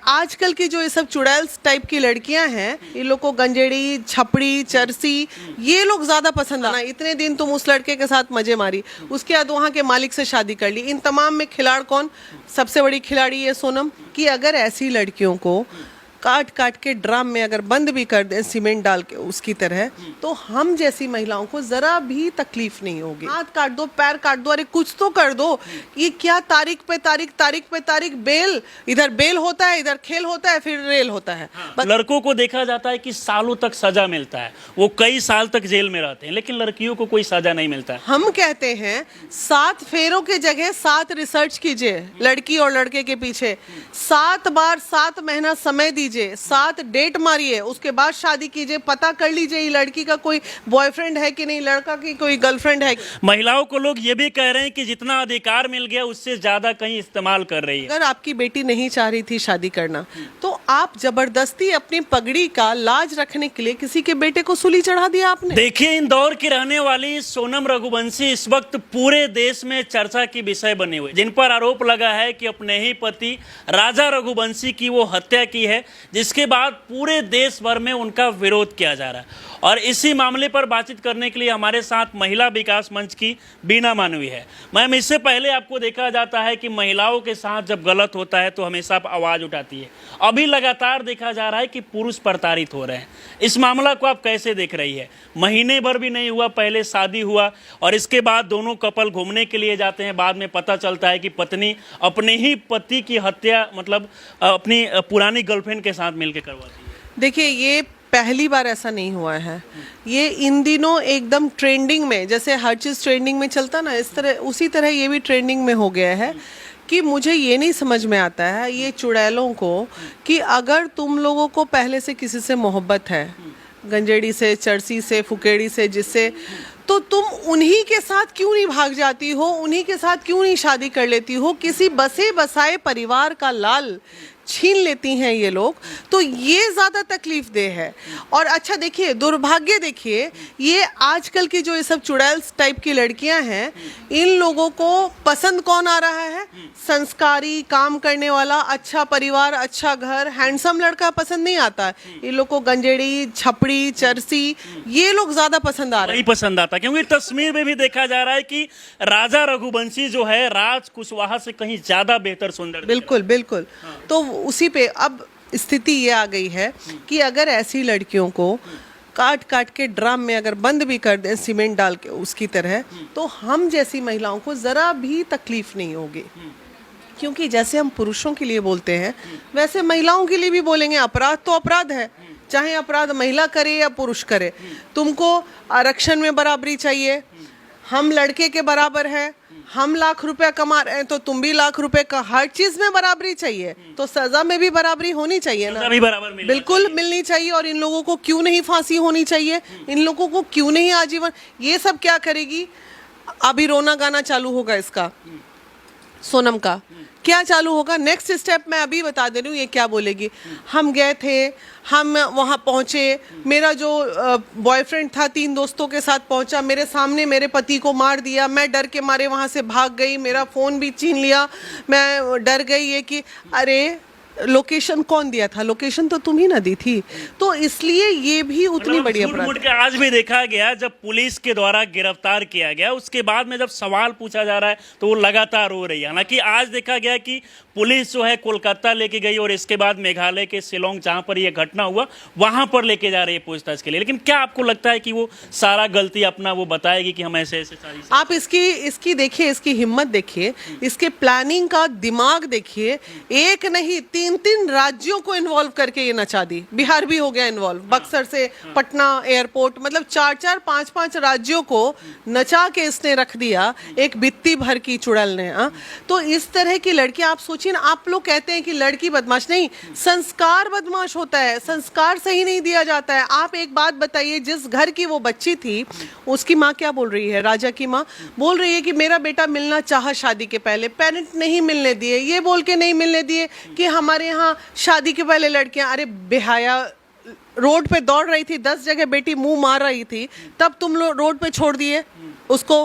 आजकल की जो ये सब चुड़ैल टाइप की लड़कियां हैं, ये लोग को गंजेड़ी, छपड़ी, चरसी, ये लोग ज्यादा पसंद आना। इतने दिन तुम उस लड़के के साथ मजे मारी, उसके बाद वहाँ के मालिक से शादी कर ली। इन तमाम में खिलाड़ कौन? सबसे बड़ी खिलाड़ी है सोनम। कि अगर ऐसी लड़कियों को काट काट के ड्राम में अगर बंद भी कर दें सीमेंट डाल के उसकी तरह, तो हम जैसी महिलाओं को जरा भी तकलीफ नहीं होगी। हाथ काट दो, पैर काट दो, अरे कुछ तो कर दो। ये क्या तारीख पे तारीख, तारीख पे तारीख, बेल, इधर बेल होता है, इधर खेल होता है, फिर रेल होता है। लड़कों को देखा जाता है कि सालों तक सजा मिलता है, वो कई साल तक जेल में रहते हैं, लेकिन लड़कियों को कोई सजा नहीं मिलता है। हम कहते हैं 7 फेरों के जगह 7 रिसर्च कीजिए लड़की और लड़के के पीछे, 7 बार 7 महीना समय दीजिए, 7 डेट मारिए, उसके बाद शादी कीजिए। पता कर लीजिए ये लड़की का कोई बॉयफ्रेंड है कि नहीं, लड़का की कोई गर्लफ्रेंड है। महिलाओं को लोग ये भी कह रहे हैं कि जितना अधिकार मिल गया उससे ज्यादा कहीं इस्तेमाल कर रही है। अगर आपकी बेटी नहीं चाह रही थी शादी करना, तो आप जबरदस्ती अपनी पगड़ी का लाज रखने के लिए किसी के बेटे को सूली चढ़ा दिया आपने। देखिए, इंदौर की रहने वाली सोनम रघुवंशी इस वक्त पूरे देश में चर्चा की विषय बने हुए, जिन पर आरोप लगा है कि अपने ही पति राजा रघुवंशी की वो हत्या की है, जिसके बाद पूरे देश भर में उनका विरोध किया जा रहा है। और इसी मामले पर बातचीत करने के लिए हमारे साथ महिला विकास मंच की बीना मानवी है। मैम, इससे पहले आपको देखा जाता है कि महिलाओं के साथ जब गलत होता है तो हमेशा आप आवाज़ उठाती है, अभी लगातार देखा जा रहा है कि पुरुष प्रताड़ित हो रहे हैं। इस मामला को आप कैसे देख रही है? महीने भर भी नहीं हुआ, पहले शादी हुआ और इसके बाद दोनों कपल घूमने के लिए जाते हैं, बाद में पता चलता है कि पत्नी अपने ही पति की हत्या मतलब अपनी पुरानी गर्लफ्रेंड के साथ मिलकर करवाती है। देखिए, ये पहली बार ऐसा नहीं हुआ है। ये इन दिनों एकदम ट्रेंडिंग में, जैसे हर चीज़ ट्रेंडिंग में चलता ना, इस तरह उसी तरह ये भी ट्रेंडिंग में हो गया है। कि मुझे ये नहीं समझ में आता है ये चुड़ैलों को, कि अगर तुम लोगों को पहले से किसी से मोहब्बत है, गंजेड़ी से, चरसी से, फुकेड़ी से, जिससे, तो तुम उन्हीं के साथ क्यों नहीं भाग जाती हो? उन्हीं के साथ क्यों नहीं शादी कर लेती हो? किसी बसे बसाए परिवार का लाल छीन लेती हैं ये लोग, तो ये ज़्यादा तकलीफ दे है। और अच्छा देखिए, दुर्भाग्य देखिए, ये आजकल की जो ये सब चुड़ैल टाइप की लड़कियां हैं, इन लोगों को पसंद कौन आ रहा है? संस्कारी, काम करने वाला, अच्छा परिवार, अच्छा घर, हैंडसम लड़का पसंद नहीं आता। इन लोग को गंजेड़ी, छपड़ी, चरसी, ये लोग ज़्यादा पसंद आ रहे हैं। नहीं पसंद आता, क्योंकि तस्वीर में भी देखा जा रहा है कि राजा रघुवंशी जो है राज कुशवाहा से कहीं ज़्यादा बेहतर सुंदर। बिल्कुल बिल्कुल। तो उसी पे अब स्थिति ये आ गई है कि अगर ऐसी लड़कियों को काट काट के ड्राम में अगर बंद भी कर दें सीमेंट डाल के उसकी तरह, तो हम जैसी महिलाओं को ज़रा भी तकलीफ नहीं होगी। क्योंकि जैसे हम पुरुषों के लिए बोलते हैं, वैसे महिलाओं के लिए भी बोलेंगे। अपराध तो अपराध है, चाहे अपराध महिला करे या पुरुष करे। तुमको आरक्षण में बराबरी चाहिए, हम लड़के के बराबर हैं, हम लाख रुपया कमा रहे हैं तो तुम भी लाख रुपए का, हर चीज में बराबरी चाहिए, तो सजा में भी बराबरी होनी चाहिए ना। भी बराबर बिल्कुल मिलनी चाहिए। और इन लोगों को क्यों नहीं फांसी होनी चाहिए? इन लोगों को क्यों नहीं आजीवन? ये सब क्या करेगी? अभी रोना गाना चालू होगा इसका, सोनम का क्या चालू होगा? नेक्स्ट स्टेप मैं अभी बता दे रही हूँ ये क्या बोलेगी। हम गए थे, हम वहाँ पहुँचे, मेरा जो बॉयफ्रेंड था 3 दोस्तों के साथ पहुँचा, मेरे सामने मेरे पति को मार दिया, मैं डर के मारे वहाँ से भाग गई, मेरा फ़ोन भी छीन लिया। मैं डर गई ये कि अरे लोकेशन कौन दिया था? लोकेशन तो तुम ही ना दी थी। तो इसलिए ये भी उतनी बड़ी अपराध है। आज भी देखा गया, जब पुलिस के द्वारा गिरफ्तार किया गया, उसके बाद में जब सवाल पूछा जा रहा है तो वो लगातार रो रही है। हालांकि आज देखा गया कि पुलिस जो है कोलकाता लेके गई और इसके बाद मेघालय के शिलोंग, जहां पर यह घटना हुआ, वहां पर लेके जा रही है पूछताछ के लिए। लेकिन क्या आपको लगता है कि वो सारा गलती अपना वो बताएगी कि हम ऐसे ऐसे सारी? आप इसकी देखिए, इसकी हिम्मत देखिए, इसके प्लानिंग का दिमाग देखिए। एक नहीं 3 राज्यों को इन्वॉल्व करके ये नचा दी। बिहार भी हो गया इन्वॉल्व, बक्सर से पटना एयरपोर्ट, मतलब 4-4, 5-5 राज्यों को नचा के इसने रख दिया एक बित्ती भर की चुड़ैल ने। तो इस तरह की लड़की, आप सोचिए ना, आप लोग कहते हैं कि लड़की बदमाश नहीं, संस्कार बदमाश होता है, संस्कार सही नहीं दिया जाता है। आप एक बात बताइए, जिस घर की वो बच्ची थी, उसकी माँ क्या बोल रही है? राजा की माँ बोल रही है कि मेरा बेटा मिलना चाहा शादी के पहले, पेरेंट नहीं मिलने दिए, ये बोल के नहीं मिलने दिए कि हमारे यहाँ शादी के पहले लड़कियां, अरे बेहाया, रोड पे दौड़ रही थी, 10 जगह बेटी मुंह मार रही थी, तब तुम लोग रोड पे छोड़ दिए उसको,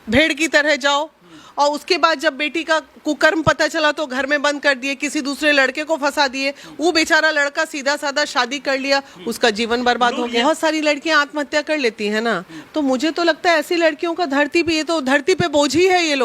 भेड़ की तरह जाओ। और उसके बाद जब बेटी का कुकर्म पता चला तो घर में बंद कर दिए, किसी दूसरे लड़के को फंसा दिए, वो बेचारा लड़का सीधा साधा शादी कर लिया, उसका जीवन बर्बाद हो गया। बहुत सारी लड़कियां आत्महत्या कर लेती हैं ना, तो मुझे तो लगता है ऐसी लड़कियों का धरती पे, ये तो धरती पे बोझ ही है ये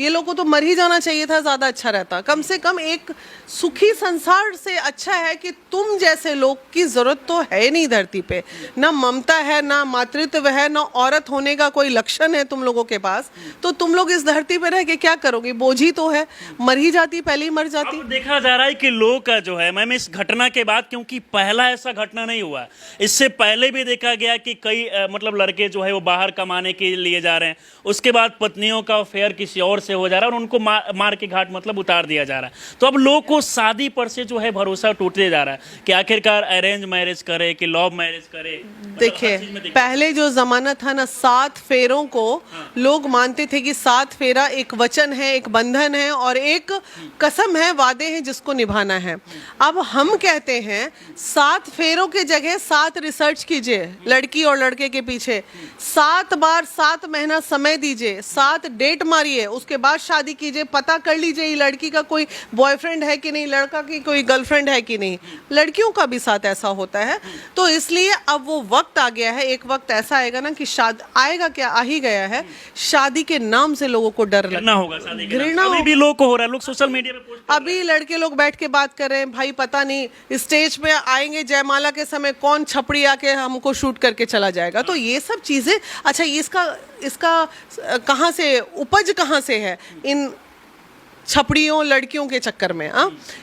लोग को तो मर ही जाना चाहिए था, ज्यादा अच्छा रहता। कम से कम एक सुखी संसार से अच्छा है कि तुम जैसे लोग की जरूरत तो है नहीं धरती पे, ना ममता है, ना मातृत्व है, ना औरत होने का कोई लक्षण है तुम लोगों के पास, तो तुम लोग इस धरती पे रह के क्या करोगे? बोझ ही तो है, मर ही जाती, पहले ही मर जाती। अब देखा जा रहा है कि लोग का जो है, मैम, इस घटना के बाद, क्योंकि पहला ऐसा घटना नहीं हुआ, इससे पहले भी देखा गया कि कई मतलब लड़के जो है वो बाहर कमाने के लिए जा रहे हैं, उसके बाद पत्नियों का अफेयर किसी और से हो जा रहा है और उनको मार के घाट मतलब उतार दिया जा रहा है। तो अब लोग को शादी पर से जो है भरोसा टूटते जा रहा है कि आखिरकार अरेंज मैरिज करे कि लव मैरिज करे। देखिए, पहले जो जमाना था ना, 7 फेरों को लोग मानते थे कि 7 फेरा एक वचन है, एक बंधन है और एक कसम है, वादे हैं जिसको निभाना है। अब हम कहते हैं 7 फेरों के जगह 7 रिसर्च कीजिए लड़की और लड़के के पीछे, 7 बार 7 महीना समय दीजिए, 7 डेट मारिए, उसके बाद शादी कीजिए, पता कर लीजिए ये लड़की का कोई बॉयफ्रेंड है कि नहीं, लड़का की कोई गर्लफ्रेंड है कि नहीं। लड़कियों का भी साथ ऐसा होता है। तो इसलिए अब वो वक्त आ गया है, एक वक्त ऐसा आएगा ना कि शादी आएगा, क्या आ ही गया है, शादी के नाम से लोगों को डर लगना होगा, घृणा भी लोग को हो रहा है, लोग सोशल मीडिया पे पोस्ट। अभी लड़के लोग बैठ के बात कर रहे हैं, भाई पता नहीं स्टेज पे आएंगे जयमाला के समय कौन छपड़ी आके हमको शूट करके चला जाएगा। तो ये सब चीजें, अच्छा इसका कहाँ से उपज, कहाँ से है इन छपड़ियों लड़कियों के चक्कर में?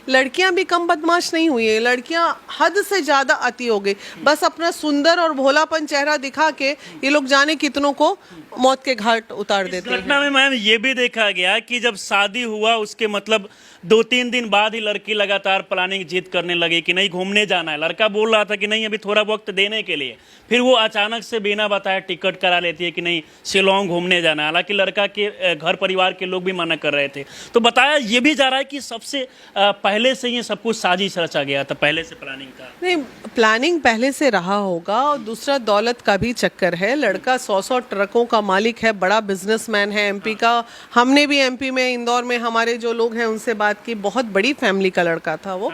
लड़कियां भी कम बदमाश नहीं हुई है, लड़कियां हद से ज्यादा अति हो गई। बस अपना सुंदर और भोलापन चेहरा दिखा के ये लोग जाने कितनों को मौत के घाट उतार देते हैं। घटना में मैम ये भी देखा गया कि जब शादी हुआ उसके मतलब 2-3 दिन बाद ही लड़की लगातार प्लानिंग जिद करने लगी कि नहीं घूमने जाना है। लड़का बोल रहा था कि नहीं अभी थोड़ा वक्त देने के लिए, फिर वो अचानक से बिना बताए टिकट करा लेती है कि नहीं शिलोंग घूमने जाना है। हालांकि लड़का के घर परिवार के लोग भी मना कर रहे थे। तो बताया ये भी जा रहा है कि सबसे पहले से ये सब कुछ साजिश रचा गया था, पहले से प्लानिंग था। नहीं, प्लानिंग पहले से रहा होगा और दूसरा दौलत का भी चक्कर है। लड़का 100 ट्रकों का मालिक है, बड़ा बिजनेसमैन है एमपी का। हमने भी एमपी में, इंदौर में हमारे जो लोग हैं उनसे बात की, बहुत बड़ी फैमिली का लड़का था वो।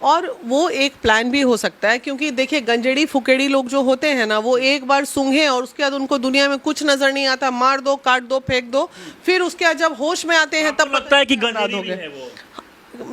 और वो एक प्लान भी हो सकता है, क्योंकि देखिए गंजेड़ी फुकेड़ी लोग जो होते हैं ना, वो एक बार सूंघे और उसके बाद उनको दुनिया में कुछ नजर नहीं आता, मार दो, काट दो, फेंक दो, फिर उसके बाद जब होश में आते हैं तब लगता है कि गंजेड़ी हो गए।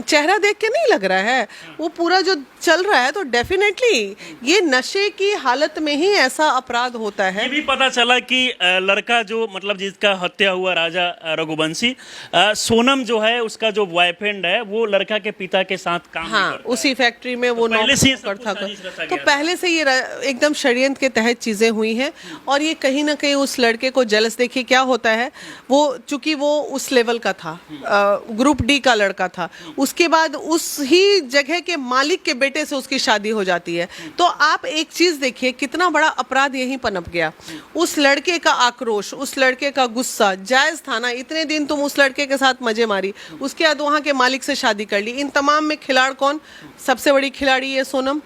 चेहरा देख के नहीं लग रहा है, वो पूरा जो चल रहा है। तो डेफिनेटली ये नशे की हालत में ही ऐसा अपराध होता है। ये भी पता चला कि लड़का जो मतलब जिसका हत्या हुआ, राजा रघुवंशी, सोनम जो है उसका जो बॉयफ्रेंड है वो लड़का के पिता के साथ काम करता है। उसी फैक्ट्री में वो नौकर था। तो पहले से ये एकदम षड्यंत्र के तहत चीजें हुई हैं और ये कहीं ना कहीं उस लड़के को जेलस। देखिए क्या होता है, वो चूंकि वो उस लेवल का था, ग्रुप डी का लड़का था, उसके बाद उस ही जगह के मालिक के बेटे से उसकी शादी हो जाती है। तो आप एक चीज देखिए कितना बड़ा अपराध यहीं पनप गया। उस लड़के का आक्रोश, उस लड़के का गुस्सा जायज था ना, इतने दिन तुम उस लड़के के साथ मजे मारी, उसके बाद वहां के मालिक से शादी कर ली। इन तमाम में खिलाड़ कौन? सबसे बड़ी खिलाड़ी है सोनम।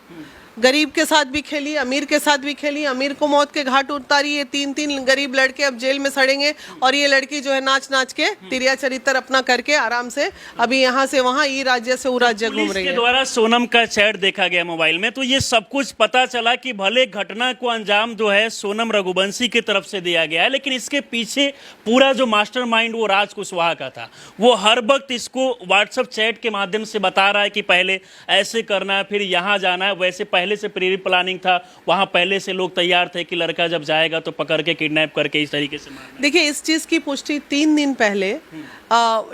गरीब के साथ भी खेली, अमीर के साथ भी खेली, अमीर को मौत के घाट उतारी। ये 3 गरीब लड़के अब जेल में सड़ेंगे और ये लड़की जो है नाच नाच के तिरिया चरित्र अपना करके आराम से अभी यहाँ से वहाँ, ई राज्य से वो राज्य घूम रही है। के द्वारा सोनम का चैट देखा गया मोबाइल में, तो ये सब कुछ पता चला कि भले घटना को अंजाम जो है सोनम रघुवंशी की तरफ से दिया गया है, लेकिन इसके पीछे पूरा जो मास्टरमाइंड वो राज कुशवाहा का था। वो हर वक्त इसको व्हाट्सएप चैट के माध्यम से बता रहा है कि पहले ऐसे करना है, फिर यहाँ जाना है। वैसे पहले से प्री प्लानिंग था, वहां पहले से लोग तैयार थे कि लड़का जब जाएगा तो पकड़ के किडनैप करके इस तरीके से मारना। देखिए इस चीज की पुष्टि 3 दिन पहले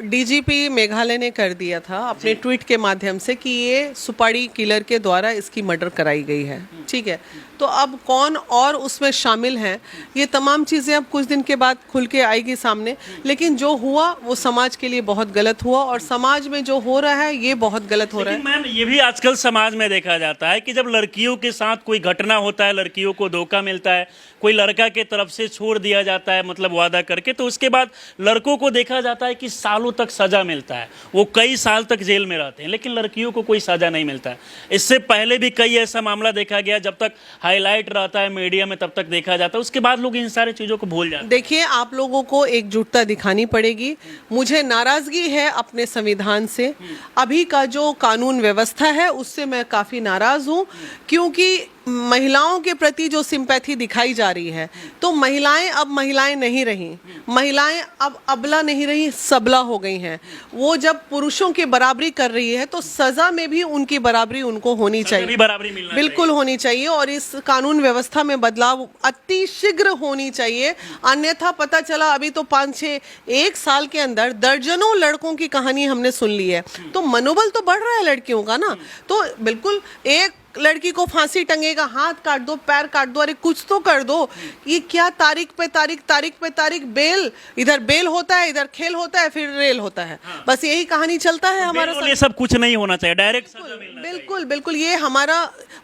डीजीपी मेघालय ने कर दिया था अपने ट्वीट के माध्यम से कि ये सुपारी किलर के द्वारा इसकी मर्डर कराई गई है। ठीक है, तो अब कौन और उसमें शामिल हैं, ये तमाम चीज़ें अब कुछ दिन के बाद खुल के आएगी सामने। लेकिन जो हुआ वो समाज के लिए बहुत गलत हुआ और समाज में जो हो रहा है ये बहुत गलत हो रहा है। मैम ये भी आजकल समाज में देखा जाता है कि जब लड़कियों के साथ कोई घटना होता है, लड़कियों को धोखा मिलता है, कोई लड़का के तरफ से छोड़ दिया जाता है मतलब वादा करके, तो उसके बाद लड़कों को देखा जाता है कि सालों तक सजा मिलता है, वो कई साल तक जेल में रहते हैं, लेकिन लड़कियों को कोई सजा नहीं मिलता है। इससे पहले भी कई ऐसा मामला देखा गया, जब तक हाईलाइट रहता है मीडिया में तब तक देखा जाता है, उसके बाद लोग इन सारी चीज़ों को भूल जाते हैं। देखिए, आप लोगों को एकजुटता दिखानी पड़ेगी। मुझे नाराजगी है अपने संविधान से, अभी का जो कानून व्यवस्था है उससे मैं काफ़ी नाराज हूँ, क्योंकि महिलाओं के प्रति जो सिंपैथी दिखाई जा रही है, तो महिलाएं अब महिलाएं नहीं रही, महिलाएं अब अबला नहीं रही, सबला हो गई हैं। वो जब पुरुषों की बराबरी कर रही है तो सजा में भी उनकी बराबरी उनको होनी चाहिए, भी बराबरी मिलना बिल्कुल होनी चाहिए। और इस कानून व्यवस्था में बदलाव अति शीघ्र होनी चाहिए, अन्यथा पता चला अभी तो 5-6 1 साल के अंदर दर्जनों लड़कों की कहानी हमने सुन ली है, तो मनोबल तो बढ़ रहा है लड़कियों का ना। तो बिल्कुल एक लड़की को फांसी टंगेगा, हाथ काट दो, पैर काट दो, अरे कुछ तो कर दो। ये क्या तारीख पे तारीख बेल, इधर बेल होता है, इधर खेल होता है, फिर रेल होता है, बस यही कहानी चलता है हमारा। ये सब कुछ नहीं होना चाहिए, डायरेक्ट सजा मिलना बिल्कुल बिल्कुल, ये हमारा,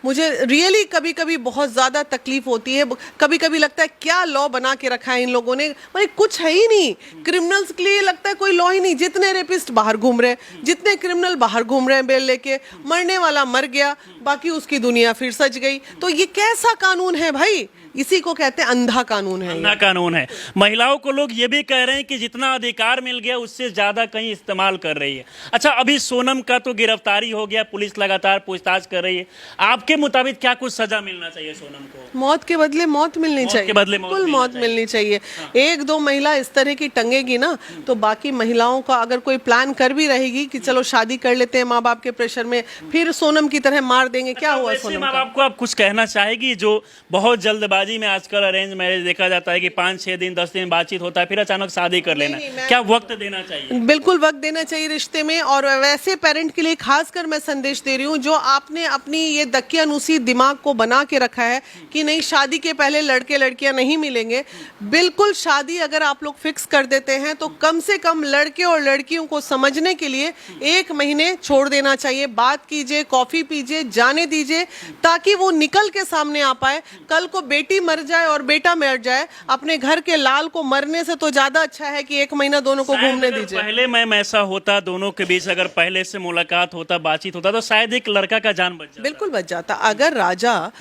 मुझे रियली कभी कभी बहुत ज़्यादा तकलीफ होती है। कभी कभी लगता है क्या लॉ बना के रखा है इन लोगों ने, भाई कुछ है ही नहीं। क्रिमिनल्स के लिए लगता है कोई लॉ ही नहीं, जितने रेपिस्ट बाहर घूम रहे हैं, जितने क्रिमिनल बाहर घूम रहे हैं बेल लेके, मरने वाला मर गया, बाकी उसकी दुनिया फिर सज गई। तो ये कैसा कानून है भाई? इसी को कहते हैं अंधा कानून है। अंधा कानून है। महिलाओं को लोग ये भी कह रहे हैं कि जितना अधिकार मिल गया उससे ज्यादा कहीं इस्तेमाल कर रही है। अच्छा, अभी सोनम का तो गिरफ्तारी हो गया, पुलिस लगातार पूछताछ कर रही है, आपके मुताबिक क्या कुछ सजा मिलना चाहिए सोनम को? मौत के बदले मौत मिलनी चाहिए, बिल्कुल मौत मिलनी चाहिए। 1-2 महिला इस तरह की टंगेगी ना, तो बाकी महिलाओं का अगर कोई प्लान कर भी रहेगी कि चलो शादी कर लेते हैं माँ बाप के प्रेशर में, फिर सोनम की तरह मार देंगे, क्या हुआ सोनम माँ बाप को आप कुछ कहना चाहेगी? जो बहुत जल्दबाजी में आजकल अरेंज मैरिज देखा जाता है कि 5-6 दिन 10 दिन बातचीत होता है, फिर अचानक शादी कर लेना, क्या वक्त देना चाहिए? बिल्कुल वक्त देना चाहिए रिश्ते में। और वैसे पेरेंट के लिए खासकर मैं संदेश दे रही हूँ जो आपने अपनी ये दकियानुसी दिमाग को बना के रखा है कि नहीं शादी के पहले लड़के लड़कियां नहीं मिलेंगे। बिल्कुल, शादी अगर आप लोग फिक्स कर देते हैं तो कम से कम लड़के और लड़कियों को समझने के लिए 1 महीने छोड़ देना चाहिए। बात कीजिए, कॉफी पीजिए, जाने दीजिए, ताकि वो निकल के सामने आ पाए। कल को बेटी मर जाए और बेटा मर जाए, अपने घर के लाल को मरने से तो ज्यादा अच्छा है कि 1 महीना दोनों को घूमने दीजिए। पहले मैम ऐसा होता, दोनों के बीच अगर पहले से मुलाकात होता, बातचीत होता, तो शायद एक लड़का का जान बच जाता। बिल्कुल बच जाता। अगर राजा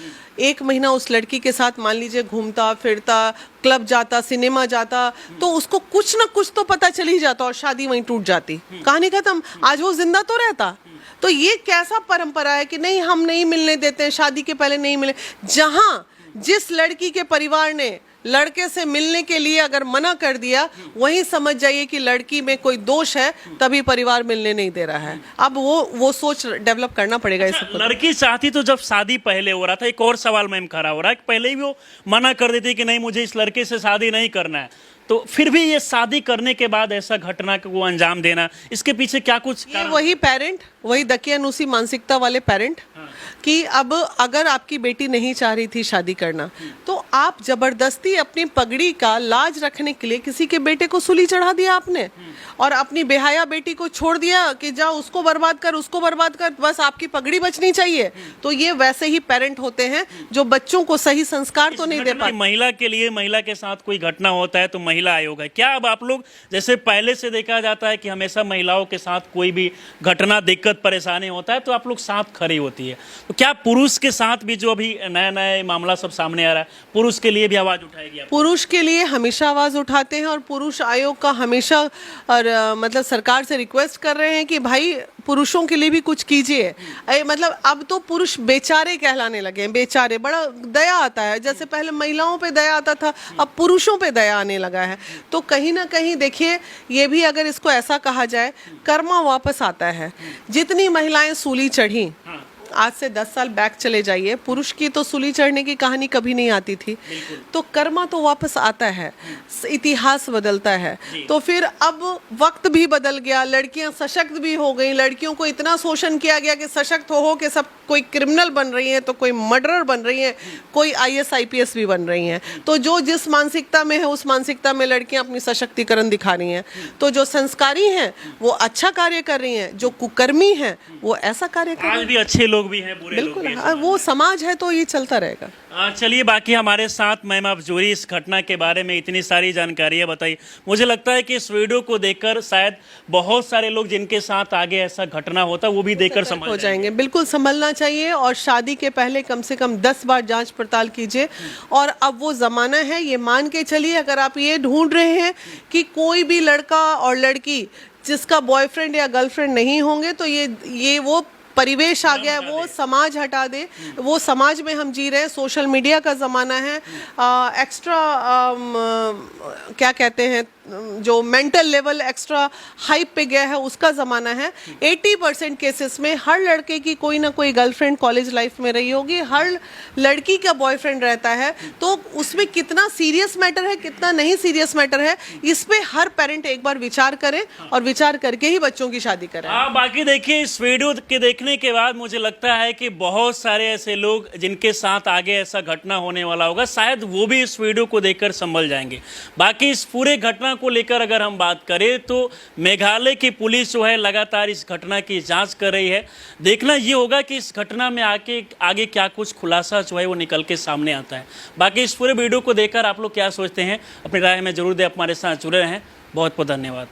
1 महीना उस लड़की के साथ मान लीजिए घूमता फिरता, क्लब जाता, सिनेमा जाता, तो उसको कुछ ना कुछ तो पता चल ही जाता और शादी वहीं टूट जाती, कहानी खत्म। आज वो जिंदा तो रहता। तो ये कैसा परंपरा है कि नहीं हम नहीं मिलने देते हैं, शादी के पहले नहीं मिले। जहां जिस लड़की के परिवार ने लड़के से मिलने के लिए अगर मना कर दिया, वहीं समझ जाइए कि लड़की में कोई दोष है, तभी परिवार मिलने नहीं दे रहा है। अब वो सोच डेवलप करना पड़ेगा। अच्छा, लड़की चाहती तो जब शादी पहले हो रहा था, एक और सवाल मैम खड़ा हो रहा है कि पहले ही वो मना कर देती कि नहीं मुझे इस लड़के से शादी नहीं करना है, तो फिर भी ये शादी करने के बाद ऐसा घटना को अंजाम देना, इसके पीछे क्या कुछ ये वही पेरेंट, वही दकियानुसी मानसिकता वाले पेरेंट कि अब अगर आपकी बेटी नहीं चाह रही थी शादी करना, तो आप जबरदस्ती अपनी पगड़ी का लाज रखने के लिए किसी के बेटे को सूली चढ़ा दिया आपने, और अपनी बेहया बेटी को छोड़ दिया कि जा उसको बर्बाद कर, उसको बर्बाद कर, बस आपकी पगड़ी बचनी चाहिए। तो ये वैसे ही पेरेंट होते हैं जो बच्चों को सही संस्कार तो नहीं दे पाते। महिला के लिए, महिला के साथ कोई घटना होता है तो महिला आयोग है, क्या अब आप लोग, जैसे पहले से देखा जाता है कि हमेशा महिलाओं के साथ कोई भी घटना, दिक्कत, परेशानी होता है तो आप लोग साथ खड़ी होती है, तो क्या पुरुष के साथ भी जो अभी नया नया मामला सब सामने आ रहा है, पुरुष के लिए भी आवाज उठाएगी आप? पुरुष के लिए हमेशा आवाज उठाते हैं, और पुरुष आयोग का हमेशा और मतलब सरकार से रिक्वेस्ट कर रहे हैं कि भाई पुरुषों के लिए भी कुछ कीजिए। मतलब अब तो पुरुष बेचारे कहलाने लगे हैं, बेचारे, बड़ा दया आता है। जैसे पहले महिलाओं पे दया आता था, अब पुरुषों पे दया आने लगा है। तो कहीं ना कहीं देखिए, ये भी अगर इसको ऐसा कहा जाए, कर्मा वापस आता है। जितनी महिलाएं सूली चढ़ी, आज से 10 साल बैक चले जाइए, पुरुष की तो सूली चढ़ने की कहानी कभी नहीं आती थी, तो कर्मा तो वापस आता है, इतिहास बदलता है। तो फिर अब वक्त भी बदल गया, लड़कियां सशक्त भी हो गई, लड़कियों को इतना शोषण किया गया कि सशक्त हो के सब कोई क्रिमिनल बन रही हैं, तो कोई मर्डरर बन रही हैं, कोई IAS IPS भी बन रही हैं। तो जो जिस मानसिकता में है उस मानसिकता में लड़कियां अपनी सशक्तिकरण दिखा रही हैं। तो जो संस्कारी हैं वो अच्छा कार्य कर रही हैं, जो कुकर्मी हैं वो ऐसा कार्य कर रही हैं। आज भी अच्छे लोग लोग भी हैं, बुरे लोग बिल्कुल भी हैं हाँ, वो समाज है तो ये चलता रहेगा। चलिए, बाकी हमारे साथ मैम आप जूरी इस घटना के बारे में इतनी सारी जानकारियाँ बताई। मुझे लगता है कि इस वीडियो को देखकर शायद बहुत सारे लोग जिनके साथ आगे ऐसा घटना होता वो भी देखकर समझ हो जाएंगे। बिल्कुल संभलना चाहिए और शादी के पहले कम से कम 10 बार जांच पड़ताल कीजिए। और अब वो ज़माना है, ये मान के चलिए, अगर आप ये ढूंढ रहे हैं कि कोई भी लड़का और लड़की जिसका बॉयफ्रेंड या गर्लफ्रेंड नहीं होंगे, तो ये वो परिवेश आ गया है, वो समाज हटा दे। वो समाज में हम जी रहे हैं, सोशल मीडिया का ज़माना है, एक्स्ट्रा क्या कहते हैं, जो मेंटल लेवल एक्स्ट्रा हाइप पे गया है, उसका ज़माना है। 80% केसेस में हर लड़के की कोई ना कोई गर्लफ्रेंड कॉलेज लाइफ में रही होगी, हर लड़की का बॉयफ्रेंड रहता है। तो उसमें कितना सीरियस मैटर है, कितना नहीं सीरियस मैटर है, इस पे हर पेरेंट एक बार विचार करे और विचार करके ही बच्चों की शादी करें। बाकी देखिए, इस वीडियो के देखने के बाद मुझे लगता है कि बहुत सारे ऐसे लोग जिनके साथ आगे ऐसा घटना होने वाला होगा, शायद वो भी इस वीडियो को देखकर संभल जाएंगे। बाकी इस पूरे घटना को लेकर अगर हम बात करें तो मेघालय की पुलिस जो है लगातार इस घटना की जांच कर रही है। देखना ये होगा कि इस घटना में आगे क्या कुछ खुलासा जो है वो निकल के सामने आता है। बाकी इस पूरे वीडियो को देखकर आप लोग क्या सोचते हैं, अपनी राय में जरूर दें। हमारे साथ जुड़े रहें। बहुत बहुत धन्यवाद।